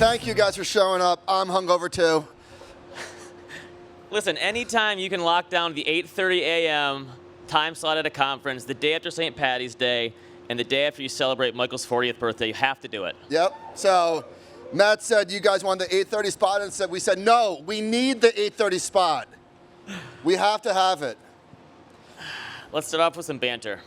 Thank you guys for showing up. I'm hungover too. Listen, anytime you can lock down the 8:30 a.m. time slot at a conference, the day after St. Patty's Day, and the day after you celebrate Michael's 40th birthday, you have to do it. Yep. So Matt said you guys wanted the 8:30 spot, and we said no. We need the 8:30 spot. We have to have it. Let's start off with some banter.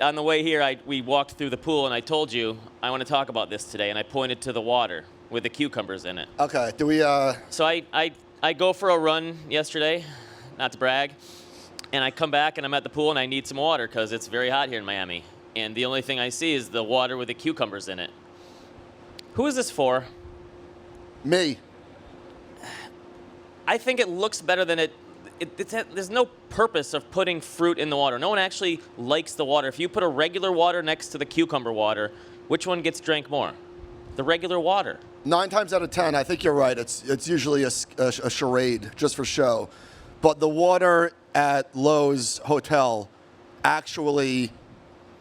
On the way here, we walked through the pool, and I told you I want to talk about this today, and I pointed to the water with the cucumbers in it. Okay. Do we? So I go for a run yesterday, not to brag, and I come back and I'm at the pool and I need some water because it's very hot here in Miami, and the only thing I see is the water with the cucumbers in it. Who is this for? Me. I think it looks better than there's no purpose of putting fruit in the water. No one actually likes the water. If you put a regular water next to the cucumber water, which one gets drank more? The regular water. 9 times out of 10, I think you're right. It's usually a charade just for show. But the water at Lowe's Hotel actually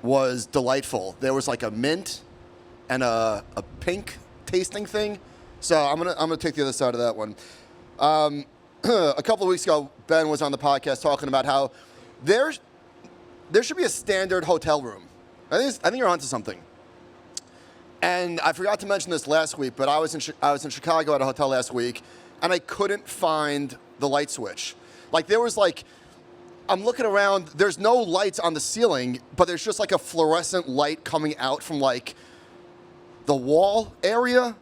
was delightful. There was like a mint and a pink tasting thing. So I'm gonna take the other side of that one. A couple of weeks ago, Ben was on the podcast talking about how there should be a standard hotel room. I think you're onto something. And I forgot to mention this last week, but I was in Chicago at a hotel last week, and I couldn't find the light switch. Like there was I'm looking around. There's no lights on the ceiling, but there's just like a fluorescent light coming out from like the wall area.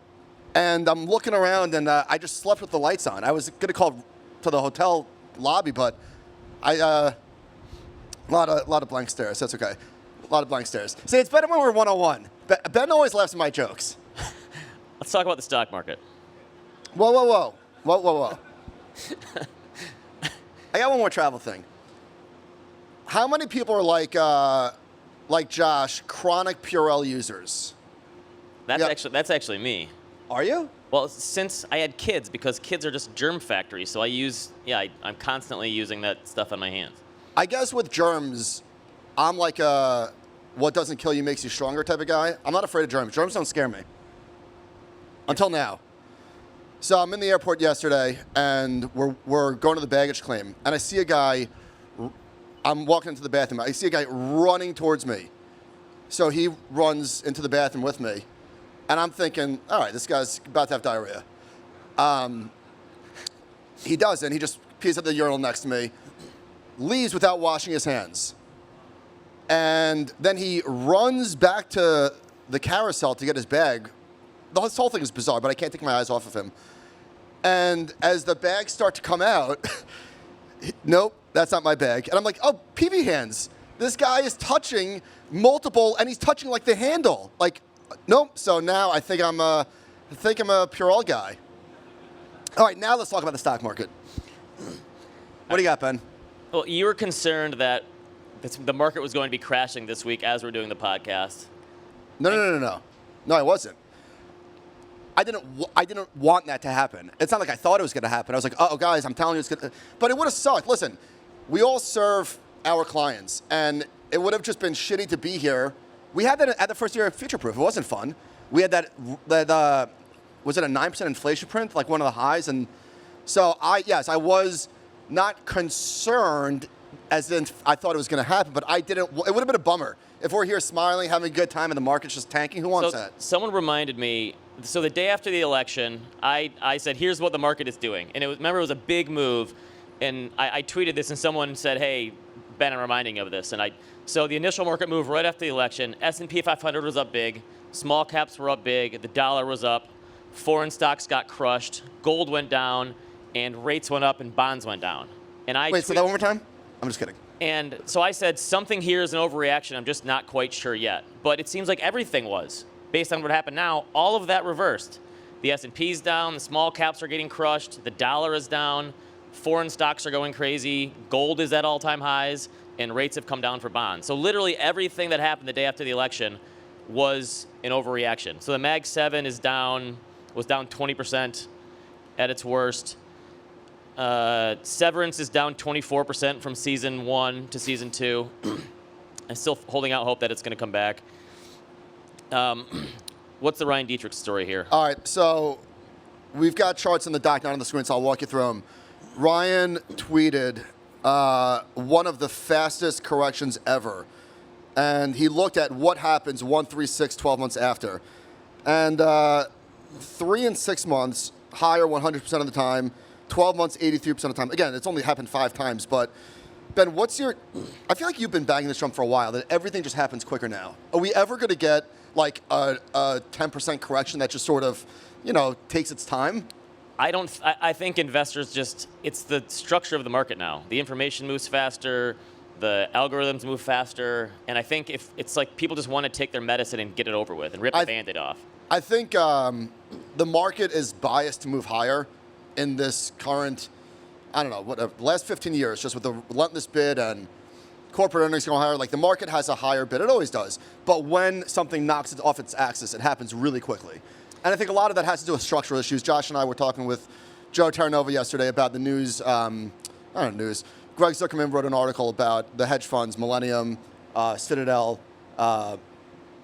And I'm looking around, and I just slept with the lights on. I was going to call to the hotel lobby, but a lot of blank stares. That's okay. A lot of blank stares. See, it's better when we're 101. Ben always laughs at my jokes. Let's talk about the stock market. Whoa. I got one more travel thing. How many people are like Josh, chronic Purell users? That's actually me. Are you? Well, since I had kids, because kids are just germ factories, so I'm constantly using that stuff on my hands. I guess with germs, I'm like a what doesn't kill you makes you stronger type of guy. I'm not afraid of germs. Germs don't scare me. Until now. So I'm in the airport yesterday, and we're going to the baggage claim, and I see a guy. I'm walking into the bathroom. I see a guy running towards me. So he runs into the bathroom with me. And I'm thinking, all right, this guy's about to have diarrhea. He doesn't. He just pees at the urinal next to me, leaves without washing his hands. And then he runs back to the carousel to get his bag. This whole thing is bizarre, but I can't take my eyes off of him. And as the bags start to come out, nope, that's not my bag. And I'm like, oh, pee-pee hands. This guy is touching multiple, and he's touching like the handle. Like, nope. So now I think I'm a Purell guy. All right, now let's talk about the stock market. What do you got, Ben? Well, you were concerned that the market was going to be crashing this week as we're doing the podcast. No, I wasn't. I didn't want that to happen. It's not like I thought it was going to happen. I was like, oh, guys, I'm telling you it's going to. But it would have sucked. Listen, we all serve our clients, and it would have just been shitty to be here. We had that at the first year of Future Proof. It wasn't fun. We had that was it a 9% inflation print, like one of the highs? And so I was not concerned as in I thought it was going to happen, but I didn't. It would have been a bummer if we're here smiling, having a good time, and the market's just tanking. Who wants that? Someone reminded me. So the day after the election, I said, here's what the market is doing. And remember, it was a big move. And I tweeted this, and someone said, hey, Ben, I'm reminding you of this. So the initial market move right after the election, S&P 500 was up big. Small caps were up big. The dollar was up. Foreign stocks got crushed. Gold went down. And rates went up and bonds went down. And Wait, say that one more time? I'm just kidding. And so I said, something here is an overreaction. I'm just not quite sure yet. But it seems like everything was. Based on what happened now, all of that reversed. The S&P's down, the small caps are getting crushed, the dollar is down, foreign stocks are going crazy, gold is at all-time highs, and rates have come down for bonds. So literally everything that happened the day after the election was an overreaction. So the Mag 7 was down 20% at its worst. Severance is down 24% from season 1 to season 2. I'm still holding out hope that it's going to come back. What's the Ryan Dietrich story here? All right, so we've got charts in the doc, not on the screen, so I'll walk you through them. Ryan tweeted one of the fastest corrections ever. And he looked at what happens 1, 3, 6, 12 months after. And 3 and 6 months, higher 100% of the time. 12 months, 83% of the time. Again, it's only happened 5 times, but Ben, I feel like you've been banging this drum for a while, that everything just happens quicker now. Are we ever going to get like a 10% correction that just sort of, takes its time? I think investors it's the structure of the market now. The information moves faster, the algorithms move faster, and I think if it's like people just want to take their medicine and get it over with and rip the Band-Aid off. I think the market is biased to move higher in this current, the last 15 years, just with the relentless bid and corporate earnings going higher. Like the market has a higher bid, it always does. But when something knocks it off its axis, it happens really quickly. And I think a lot of that has to do with structural issues. Josh and I were talking with Joe Terranova yesterday about the news. News. Greg Zuckerman wrote an article about the hedge funds, Millennium, Citadel,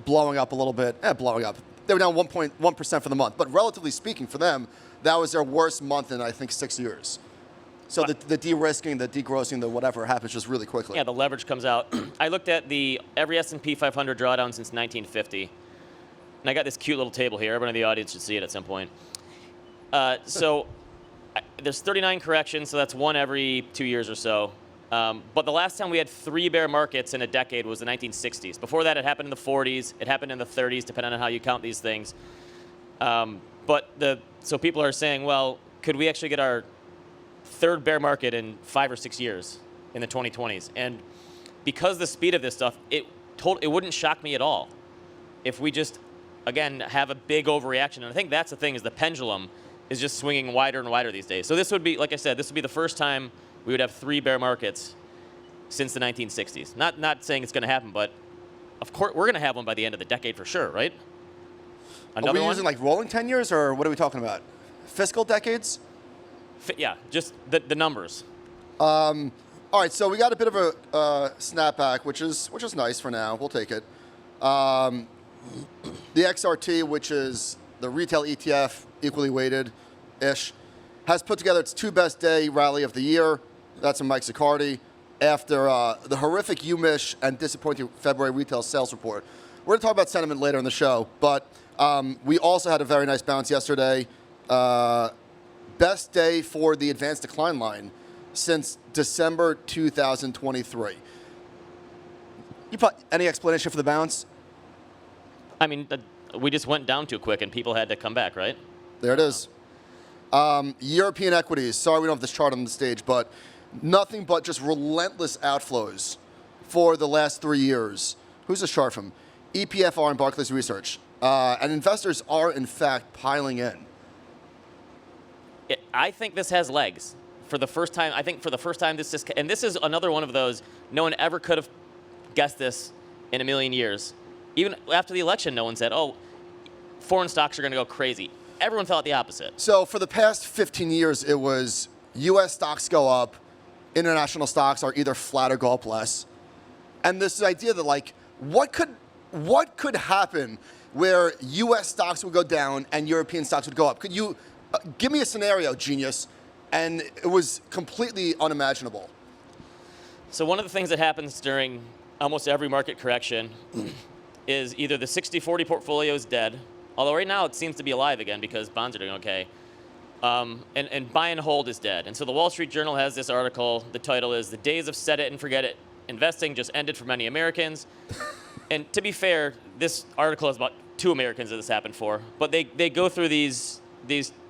blowing up a little bit. Blowing up. They were down 1.1% for the month. But relatively speaking, for them, that was their worst month in, I think, 6 years. So the de-risking, the degrossing, the whatever happens just really quickly. Yeah, the leverage comes out. I looked at every S&P 500 drawdown since 1950. And I got this cute little table here. Everyone in the audience should see it at some point. There's 39 corrections, so that's one every 2 years or so. But the last time we had 3 bear markets in a decade was the 1960s. Before that, it happened in the 40s. It happened in the 30s, depending on how you count these things. So people are saying, well, could we actually get our 3rd bear market in 5 or 6 years in the 2020s? And because the speed of this stuff, it wouldn't shock me at all if we just, again, have a big overreaction. And I think that's the thing, is the pendulum is just swinging wider and wider these days. So this would be, like I said, this would be the first time we would have 3 bear markets since the 1960s. Not saying it's going to happen, but of course we're going to have one by the end of the decade for sure, right? Are we using like rolling 10 years, or what are we talking about? Fiscal decades? Yeah, just the numbers. All right, so we got a bit of a snapback, which is nice for now. We'll take it. The XRT, which is the retail ETF, equally weighted-ish, has put together its 2 best day rally of the year. That's from Mike Zaccardi after the horrific UMISH and disappointing February retail sales report. We're going to talk about sentiment later in the show, but we also had a very nice bounce yesterday. Best day for the advanced decline line since December 2023. Any explanation for the bounce? I mean, we just went down too quick and people had to come back, right? There it is. European equities. Sorry we don't have this chart on the stage, but nothing but just relentless outflows for the last 3 years. Who's this chart from? EPFR and Barclays Research. And investors are, in fact, piling in. I think this has legs. For the first time, this is, and this is another one of those, no one ever could have guessed this in a million years. Even after the election, no one said, oh, foreign stocks are going to go crazy. Everyone thought the opposite. So for the past 15 years, it was U.S. stocks go up, international stocks are either flat or go up less. And this idea that, like, what could happen where U.S. stocks would go down and European stocks would go up? Could you give me a scenario, genius? And it was completely unimaginable. So one of the things that happens during almost every market correction is either the 60-40 portfolio is dead, although right now it seems to be alive again because bonds are doing okay, and buy and hold is dead. And so the Wall Street Journal has this article. The title is "The Days of Set It and Forget It Investing Just Ended for Many Americans." And to be fair, this article has about 2 Americans that this happened for. But they go through these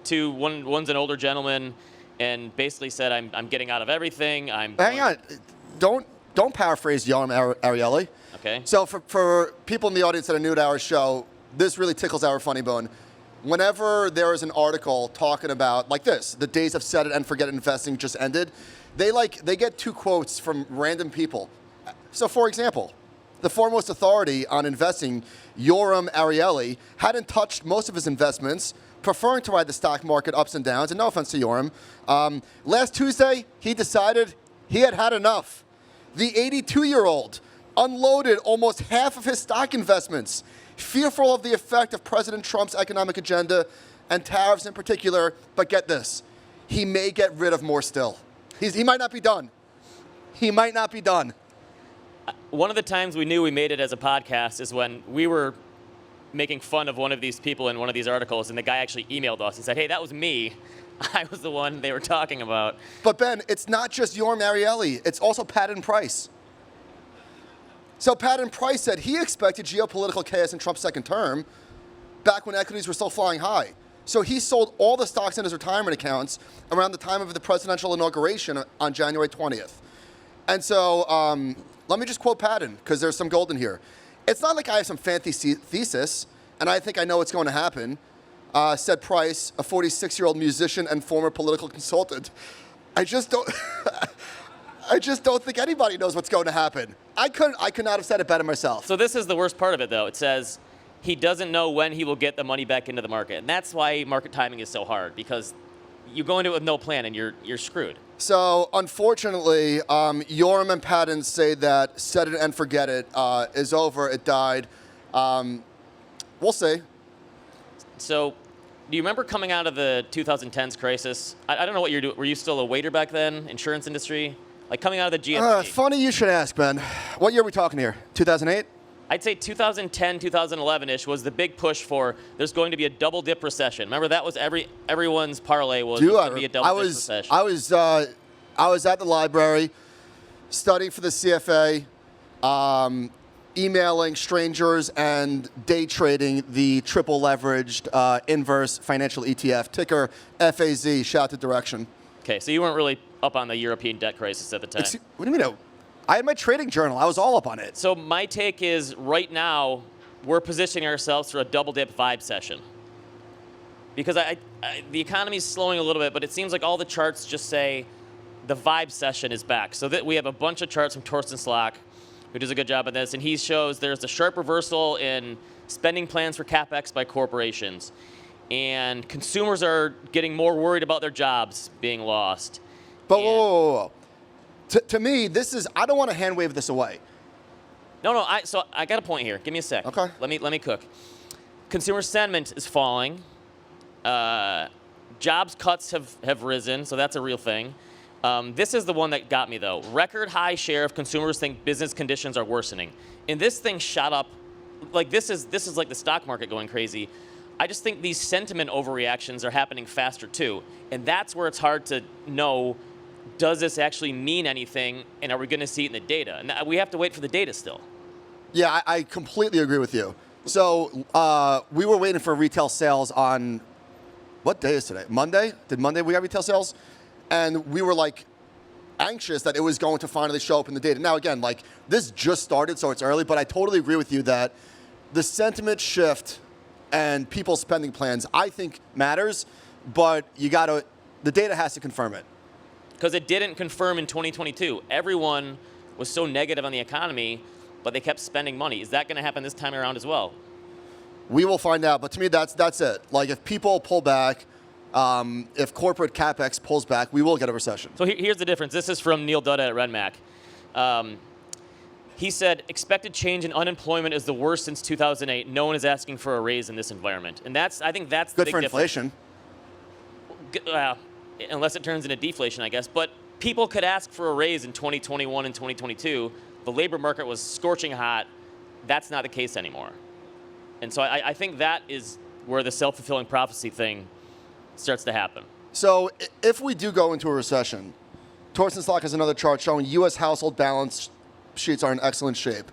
two, one's an older gentleman, and basically said, I'm getting out of everything. Hang on. Don't paraphrase Yoram Ariely. Okay. So for people in the audience that are new to our show, this really tickles our funny bone. Whenever there is an article talking about, like this, the days of set it and forget it investing just ended, they get 2 quotes from random people. So for example, the foremost authority on investing, Yoram Ariely, hadn't touched most of his investments, preferring to ride the stock market ups and downs. And no offense to Yoram, last Tuesday, he decided he had enough. The 82-year-old unloaded almost half of his stock investments, fearful of the effect of President Trump's economic agenda and tariffs in particular, but get this, he may get rid of more still. He might not be done. He might not be done. One of the times we knew we made it as a podcast is when we were making fun of one of these people in one of these articles, and the guy actually emailed us and said, hey, that was me. I was the one they were talking about. But Ben, it's not just Yorm Ariely, it's also Patton Price. So Patton Price said he expected geopolitical chaos in Trump's second term back when equities were still flying high. So he sold all the stocks in his retirement accounts around the time of the presidential inauguration on January 20th. And so let me just quote Patton, because there's some gold in here. It's not like I have some fancy thesis, and I think I know what's going to happen, said Price, a 46-year-old musician and former political consultant. I just don't think anybody knows what's going to happen. I could not have said it better myself. So this is the worst part of it, though. It says he doesn't know when he will get the money back into the market. And that's why market timing is so hard, because you go into it with no plan and you're screwed. So unfortunately, Yorm and Patton say that set it and forget it is over. It died. We'll see. So do you remember coming out of the 2010s crisis? I don't know what you're doing. Were you still a waiter back then, insurance industry? Like coming out of the GFC? Funny you should ask, Ben. What year are we talking here? 2008? I'd say 2010, 2011-ish was the big push for there's going to be a double dip recession. Remember, that was everyone's parlay was going to be a double dip recession. I was at the library studying for the CFA, emailing strangers and day trading the triple leveraged inverse financial ETF, ticker FAZ, shout to direction. Okay, so you weren't really up on the European debt crisis at the time. What do you mean? I had my trading journal. I was all up on it. So my take is right now we're positioning ourselves for a double dip vibe session. Because the economy's slowing a little bit, but it seems like all the charts just say the vibe session is back. So that we have a bunch of charts from Torsten Slok, who does a good job on this, and he shows there's a sharp reversal in spending plans for CapEx by corporations. And consumers are getting more worried about their jobs being lost. But whoa. To me, this is, I don't want to hand wave this away. No, so I got a point here. Give me a sec. Okay. Let me cook. Consumer sentiment is falling. Jobs cuts have risen, so that's a real thing. This is the one that got me, though. Record high share of consumers think business conditions are worsening. And this thing shot up. Like, this is like the stock market going crazy. I just think these sentiment overreactions are happening faster, too. And that's where it's hard to know, does this actually mean anything, and are we going to see it in the data? And we have to wait for the data still. Yeah, I completely agree with you. So we were waiting for retail sales on, what day is today? Monday? Did Monday we have retail sales? And we were like anxious that it was going to finally show up in the data. Now again, like this just started, so it's early, but I totally agree with you that the sentiment shift and people's spending plans, I think matters, but the data has to confirm it. Because it didn't confirm in 2022. Everyone was so negative on the economy, but they kept spending money. Is that going to happen this time around as well? We will find out, but to me, that's it. Like if people pull back, if corporate CapEx pulls back, we will get a recession. So here's the difference. This is from Neil Dutta at RenMac. He said, expected change in unemployment is the worst since 2008. No one is asking for a raise in this environment. And I think that's the big good for inflation. Unless it turns into deflation, I guess. But people could ask for a raise in 2021 and 2022. The labor market was scorching hot. That's not the case anymore. And so I think that is where the self-fulfilling prophecy thing starts to happen. So if we do go into a recession, Torsten Slok has another chart showing U.S. household balance sheets are in excellent shape.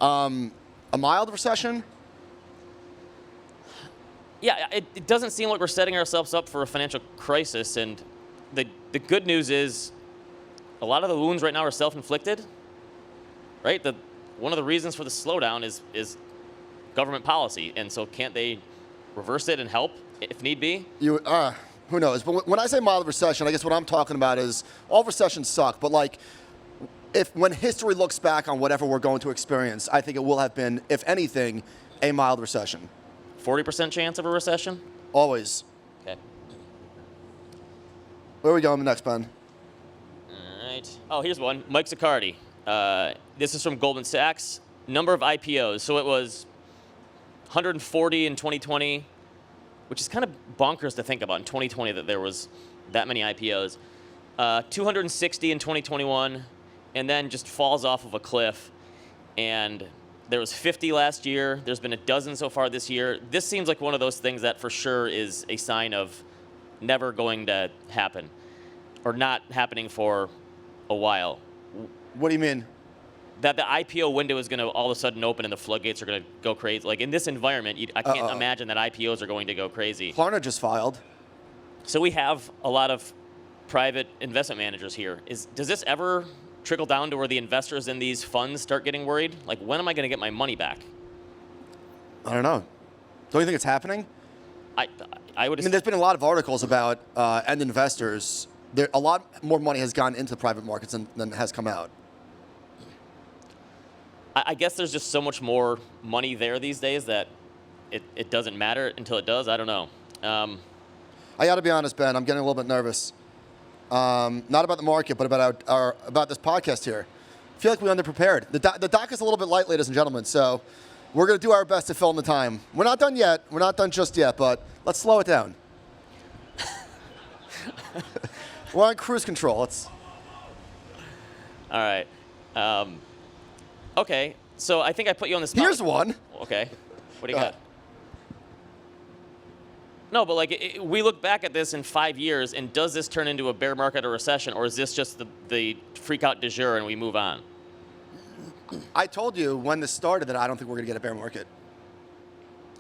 A mild recession? Yeah, it doesn't seem like we're setting ourselves up for a financial crisis. And the good news is a lot of the wounds right now are self-inflicted, right? One of the reasons for the slowdown is government policy. And so can't they reverse it and help if need be? Who knows? But when I say mild recession, I guess what I'm talking about is all recessions suck. But like, when history looks back on whatever we're going to experience, I think it will have been, if anything, a mild recession. 40% chance of a recession? Always. Okay. Where are we going next, Ben? All right. Oh, here's one. Mike Zaccardi. This is from Goldman Sachs. Number of IPOs. So it was 140 in 2020, which is kind of bonkers to think about in 2020 that there was that many IPOs. 260 in 2021, and then just falls off of a cliff. And there was 50 last year. There's been a dozen so far this year. This seems like one of those things that for sure is a sign of never going to happen, or not happening for a while. What do you mean? That the IPO window is going to all of a sudden open and the floodgates are going to go crazy. Like in this environment, I can't imagine that IPOs are going to go crazy. Klarna just filed. So we have a lot of private investment managers here. Does this ever trickle down to where the investors in these funds start getting worried? Like, when am I going to get my money back? I don't know. Don't you think it's happening? I would. I mean, there's been a lot of articles about end investors. A lot more money has gone into private markets than has come out. I guess there's just so much more money there these days that it doesn't matter until it does. I don't know. I got to be honest, Ben. I'm getting a little bit nervous. Not about the market, but about this podcast here. I feel like we underprepared. The dock is a little bit light, ladies and gentlemen. So we're going to do our best to fill in the time. We're not done yet. We're not done just yet, but let's slow it down. We're on cruise control. All right. Okay. So I think I put you on the spot. Here's one. Okay. What do you got? No, but like we look back at this in 5 years, and does this turn into a bear market or recession, or is this just the freak out du jour and we move on? I told you when this started that I don't think we're going to get a bear market.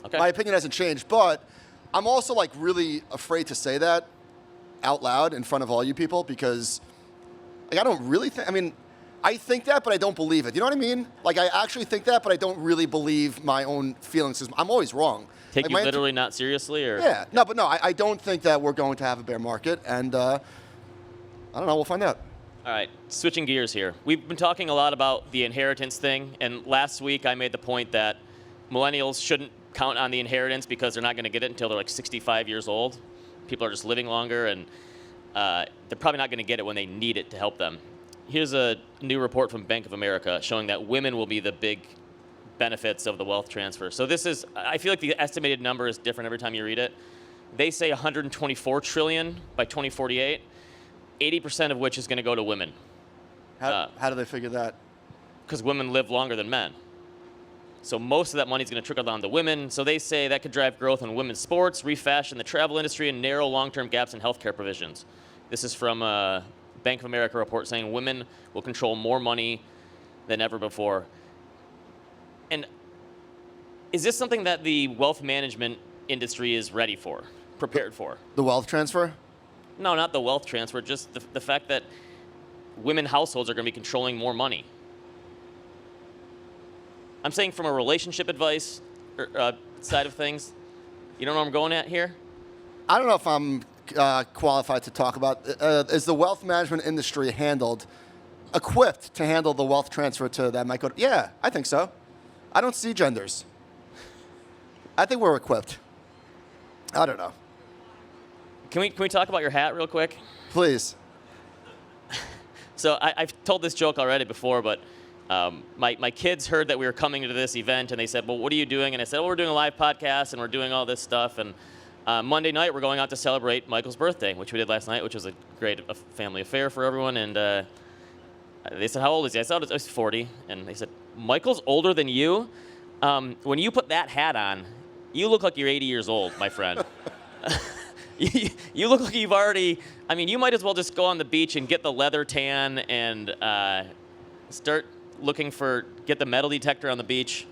Okay. My opinion hasn't changed, but I'm also like really afraid to say that out loud in front of all you people because like I don't really think. I mean, I think that, but I don't believe it. You know what I mean? Like I actually think that, but I don't really believe my own feelings. I'm always wrong. Take like, you literally not seriously, or yeah, no, but no, I don't think that we're going to have a bear market, and I don't know. We'll find out. All right, switching gears here. We've been talking a lot about the inheritance thing, and last week I made the point that millennials shouldn't count on the inheritance because they're not going to get it until they're like 65 years old. People are just living longer, and they're probably not going to get it when they need it to help them. Here's a new report from Bank of America showing that women will be the big benefits of the wealth transfer. So this is, I feel like the estimated number is different every time you read it. They say 124 trillion by 2048, 80% of which is going to go to women. How do they figure that? Because women live longer than men. So most of that money is going to trickle down to women. So they say that could drive growth in women's sports, refashion the travel industry, and narrow long-term gaps in healthcare provisions. This is from a Bank of America report saying women will control more money than ever before. And is this something that the wealth management industry is ready for, prepared for? The wealth transfer? No, not the wealth transfer, just the fact that women households are going to be controlling more money. I'm saying from a relationship advice side of things. You don't know where I'm going at here? I don't know if I'm qualified to talk about. Is the wealth management industry equipped to handle the wealth transfer to that might go? Yeah, I think so. I don't see genders. I think we're equipped. I don't know. Can we talk about your hat real quick? Please. So I've told this joke already before, but my kids heard that we were coming to this event, and they said, well, what are you doing? And I said, well, we're doing a live podcast, and we're doing all this stuff. And Monday night, we're going out to celebrate Michael's birthday, which we did last night, which was a great family affair for everyone. And they said, how old is he? I said, I was 40. And they said, Michael's older than you? When you put that hat on, you look like you're 80 years old, my friend. You look like you've already, I mean, you might as well just go on the beach and get the leather tan and start looking get the metal detector on the beach.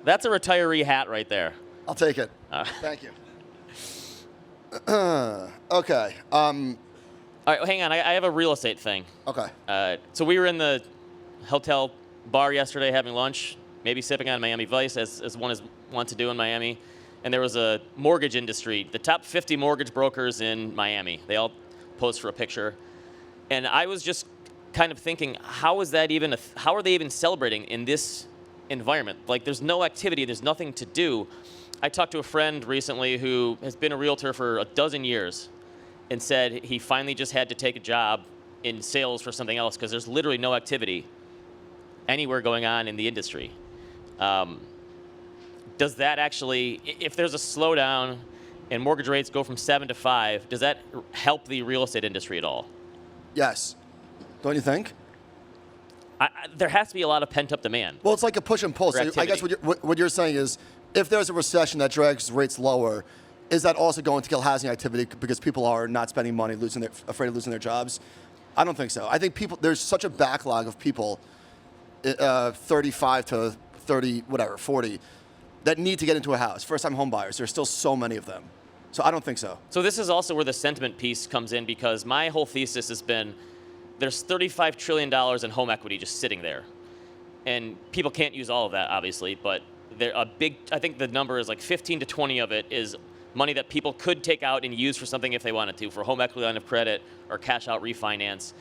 That's a retiree hat right there. I'll take it. Thank you. Okay. All right, hang on. I have a real estate thing. Okay. So we were in the hotel bar yesterday having lunch, maybe sipping on Miami Vice, as one is wont to do in Miami. And there was a mortgage industry, the top 50 mortgage brokers in Miami. They all posed for a picture. And I was just kind of thinking, how are they even celebrating in this environment? Like, there's no activity, there's nothing to do. I talked to a friend recently who has been a realtor for 12 years and said he finally just had to take a job in sales for something else because there's literally no activity anywhere going on in the industry. does that actually, if there's a slowdown and mortgage rates go from 7 to 5, does that help the real estate industry at all? Yes. Don't you think? There has to be a lot of pent-up demand. Well, it's like a push and pull. For So I guess what you're saying is, if there's a recession that drags rates lower, is that also going to kill housing activity because people are not spending money, afraid of losing their jobs? I don't think so. I think there's such a backlog of people, 35 to 30, whatever, 40, that need to get into a house. First-time home buyers. There's still so many of them. So I don't think so. So this is also where the sentiment piece comes in, because my whole thesis has been there's $35 trillion in home equity just sitting there. And people can't use all of that, obviously, but I think the number is like 15 to 20 of it is money that people could take out and use for something if they wanted to, for home equity line of credit or cash out refinance.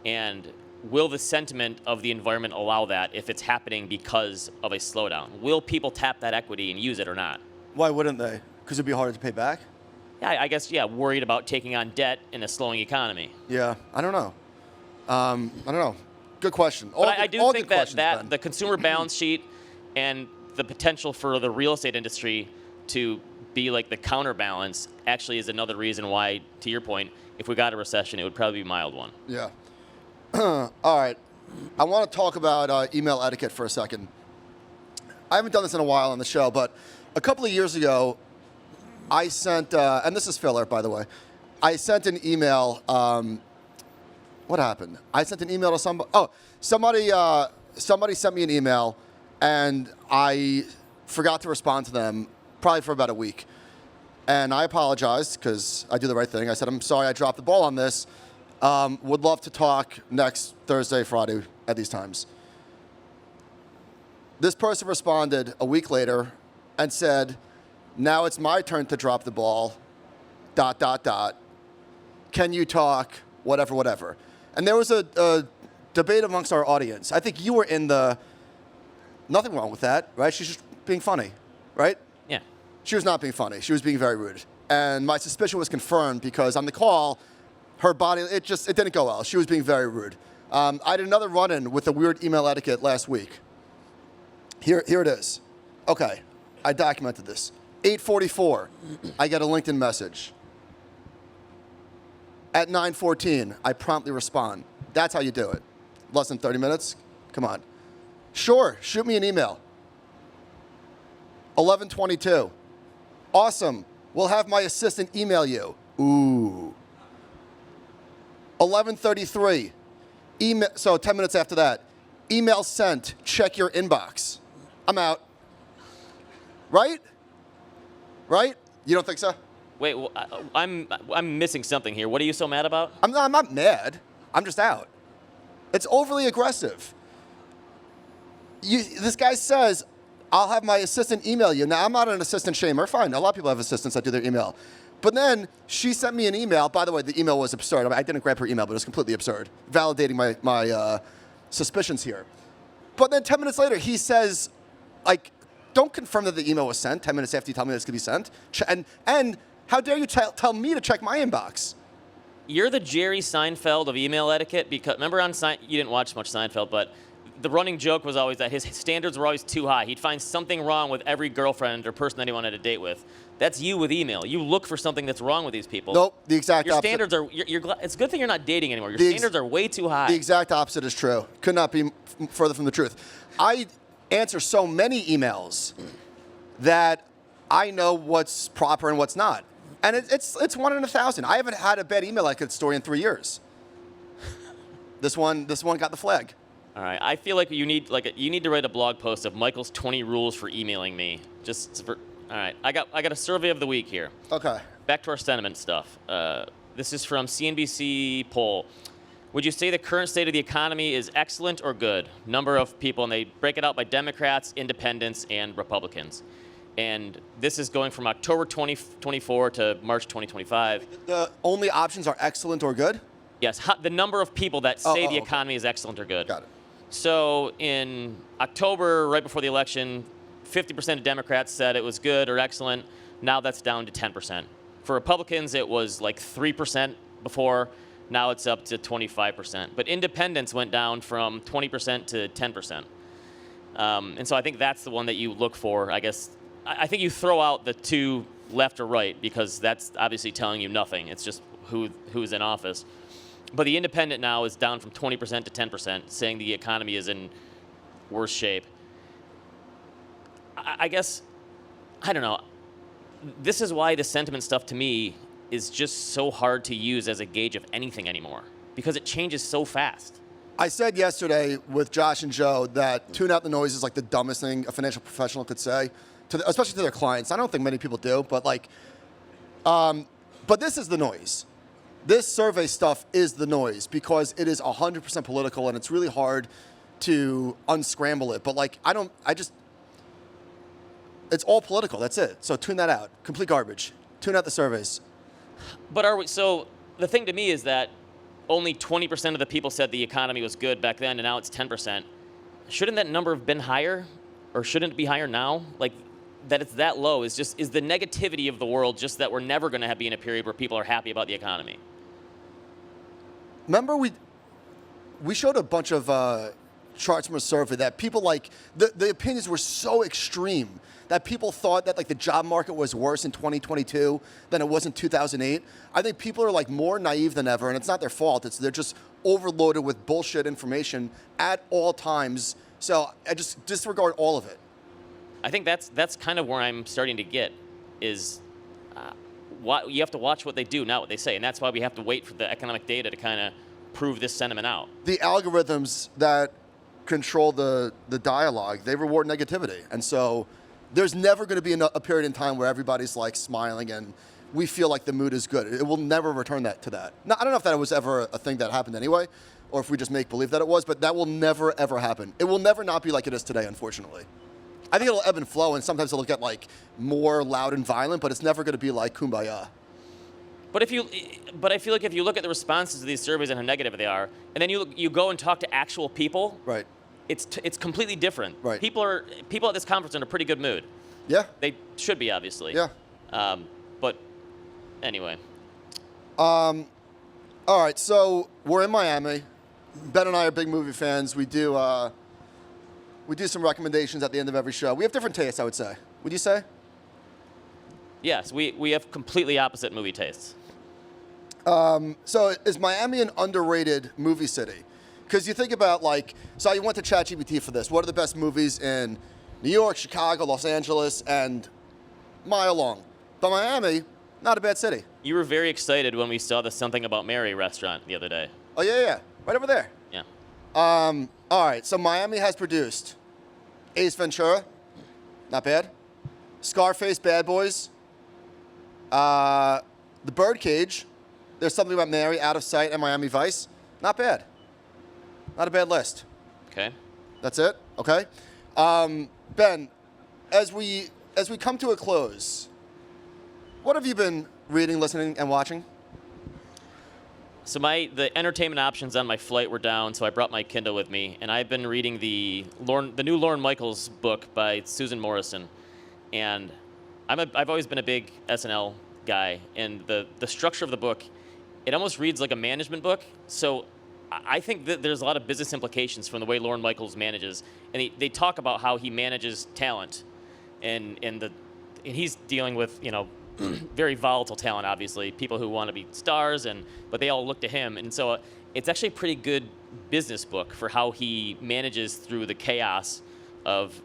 And will the sentiment of the environment allow that if it's happening because of a slowdown? Will people tap that equity and use it or not? Why wouldn't they? Because it'd be harder to pay back? Yeah, I guess, worried about taking on debt in a slowing economy. Yeah, I don't know. Good question. But I do think that the consumer balance sheet and the potential for the real estate industry to be like the counterbalance actually is another reason why, to your point, if we got a recession, it would probably be a mild one. Yeah. All right. I want to talk about email etiquette for a second. I haven't done this in a while on the show, but a couple of years ago, I sent, and this is filler, by the way, I sent an email. What happened? I sent an email to somebody. Oh, somebody sent me an email, and I forgot to respond to them probably for about a week. And I apologized because I do the right thing. I said, I'm sorry I dropped the ball on this. Would love to talk next Thursday, Friday at these times. This person responded a week later and said, now it's my turn to drop the ball, ... Can you talk, whatever. And there was a debate amongst our audience. I think you were in nothing wrong with that, right? She's just being funny, right? Yeah. She was not being funny. She was being very rude. And my suspicion was confirmed because on the call, her body, it didn't go well. She was being very rude. I had another run-in with a weird email etiquette last week. Here it is. Okay, I documented this. 8:44, I get a LinkedIn message. At 9:14, I promptly respond. That's how you do it. Less than 30 minutes? Come on. Sure, shoot me an email. 11:22. Awesome. We'll have my assistant email you. Ooh. 11:33. Email. So 10 minutes after that. Email sent. Check your inbox. I'm out. Right? Right? You don't think so? Wait, well, I'm missing something here. What are you so mad about? I'm not mad. I'm just out. It's overly aggressive. This guy says, I'll have my assistant email you. Now, I'm not an assistant shamer. Fine. A lot of people have assistants that do their email. But then she sent me an email. By the way, the email was absurd. I didn't grab her email, but it was completely absurd, validating my suspicions here. But then 10 minutes later, he says, like, don't confirm that the email was sent 10 minutes after you tell me that it's going to be sent. And how dare you tell me to check my inbox? You're the Jerry Seinfeld of email etiquette, because remember you didn't watch much Seinfeld, but the running joke was always that his standards were always too high. He'd find something wrong with every girlfriend or person that he wanted to date with. That's you with email. You look for something that's wrong with these people. Nope, the exact your opposite. Standards are. It's a good thing you're not dating anymore. Your standards are way too high. The exact opposite is true. Could not be further from the truth. I answer so many emails that I know what's proper and what's not. And it's 1 in 1,000. I haven't had a bad email etiquette story in 3 years. This one got the flag. All right. I feel like you need to write a blog post of Michael's 20 rules for emailing me. All right. I got a survey of the week here. Okay. Back to our sentiment stuff. This is from CNBC poll. Would you say the current state of the economy is excellent or good? Number of people, and they break it out by Democrats, Independents, and Republicans. And this is going from October 2024 to March 2025. The only options are excellent or good? Yes, the number of people that say the economy is excellent or good. Got it. So in October, right before the election, 50% of Democrats said it was good or excellent. Now that's down to 10%. For Republicans, it was like 3% before. Now it's up to 25%. But independents went down from 20% to 10%. And so I think that's the one that you look for, I guess, I think you throw out the two left or right because that's obviously telling you nothing. It's just who's in office. But the independent now is down from 20% to 10%, saying the economy is in worse shape. I guess, I don't know. This is why the sentiment stuff to me is just so hard to use as a gauge of anything anymore because it changes so fast. I said yesterday with Josh and Joe that tune out the noise is like the dumbest thing a financial professional could say, especially to their clients. I don't think many people do, but but this is the noise. This survey stuff is the noise because it is 100% political and it's really hard to unscramble it. But it's all political. That's it. So tune that out. Complete garbage. Tune out the surveys. But so the thing to me is that only 20% of the people said the economy was good back then, and now it's 10%. Shouldn't that number have been higher, or shouldn't it be higher now? Like, that it's that low is the negativity of the world just that we're never going to be in a period where people are happy about the economy? Remember we showed a bunch of charts from a survey that people the opinions were so extreme that people thought that the job market was worse in 2022 than it was in 2008. I think people are more naive than ever, and it's not their fault. They're just overloaded with bullshit information at all times. So I just disregard all of it. I think that's kind of where I'm starting to get is you have to watch what they do, not what they say, and that's why we have to wait for the economic data to kind of prove this sentiment out. The algorithms that control the dialogue, they reward negativity, and so there's never going to be a period in time where everybody's smiling and we feel like the mood is good. It will never return that to that. Now, I don't know if that was ever a thing that happened anyway, or if we just make believe that it was, but that will never, ever happen. It will never not be like it is today, unfortunately. I think it'll ebb and flow, and sometimes it'll get more loud and violent, but it's never going to be like Kumbaya. But I feel like if you look at the responses to these surveys and how negative they are, and then you go and talk to actual people, right? It's completely different. Right. People at this conference are in a pretty good mood. Yeah. They should be, obviously. Yeah. But anyway. All right, so we're in Miami. Ben and I are big movie fans. We do some recommendations at the end of every show. We have different tastes, I would say. Would you say? Yes, we have completely opposite movie tastes. So is Miami an underrated movie city? Because you think about so you went to ChatGPT for this. What are the best movies in New York, Chicago, Los Angeles, and mile long? But Miami, not a bad city. You were very excited when we saw the Something About Mary restaurant the other day. Oh, yeah. Right over there. Yeah. All right, so Miami has produced Ace Ventura, not bad. Scarface, Bad Boys. The Birdcage, There's Something About Mary, Out of Sight, and Miami Vice. Not bad. Not a bad list. Okay. That's it? Okay. Ben, as we come to a close, what have you been reading, listening, and watching? So the entertainment options on my flight were down, so I brought my Kindle with me, and I've been reading the new Lorne Michaels book by Susan Morrison, and I've always been a big SNL guy, and the structure of the book, it almost reads like a management book. So I think that there's a lot of business implications from the way Lorne Michaels manages, and they talk about how he manages talent, and he's dealing with very volatile talent, obviously, people who want to be stars, but they all look to him. And so it's actually a pretty good business book for how he manages through the chaos of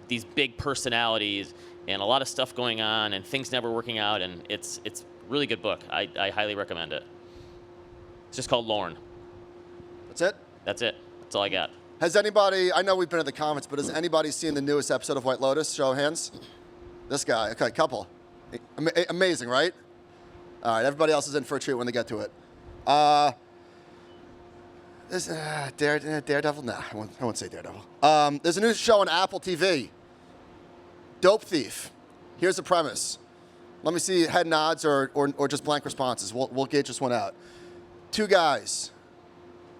these big personalities and a lot of stuff going on and things never working out. And it's a really good book. I highly recommend it. It's just called Lorne. That's it? That's it. That's all I got. Has anybody, I know we've been at the conference, but has anybody seen the newest episode of White Lotus? Show of hands. This guy. Okay, couple. Amazing, right? All right, everybody else is in for a treat when they get to it. Daredevil? Nah, I won't say Daredevil. There's a new show on Apple TV, Dope Thief. Here's the premise. Let me see head nods or just blank responses. We'll gauge this one out. Two guys.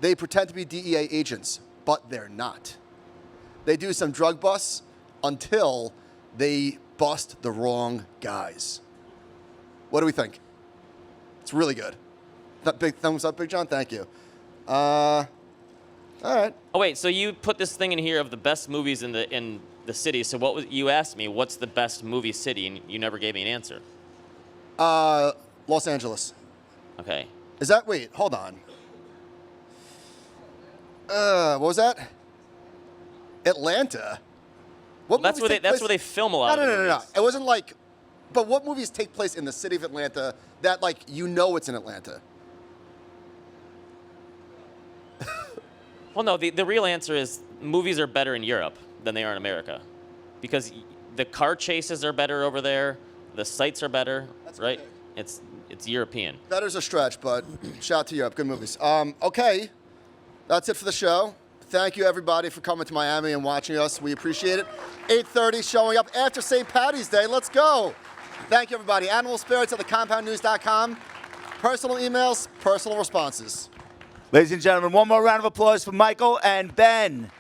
They pretend to be DEA agents, but they're not. They do some drug busts until they bust the wrong guys. What do we think? It's really good. Big thumbs up, Big John. Thank you. All right. Oh wait, so you put this thing in here of the best movies in the city. So what was you asked me? What's the best movie city? And you never gave me an answer. Los Angeles. Okay. Is that? Wait, hold on. What was that? Atlanta. What That's movies where take that's place- where they film a lot. No, of no, the no, no. movies. It wasn't like. But what movies take place in the city of Atlanta that like you know it's in Atlanta? Well, no. The real answer is movies are better in Europe than they are in America, because the car chases are better over there. The sights are better, That's right? okay. It's European. Better's a stretch, but shout out to Europe. Good movies. Okay, that's it for the show. Thank you, everybody, for coming to Miami and watching us. We appreciate it. 8:30 showing up after St. Patty's Day. Let's go. Thank you, everybody. Animal Spirits at thecompoundnews.com. Personal emails, personal responses. Ladies and gentlemen, one more round of applause for Michael and Ben.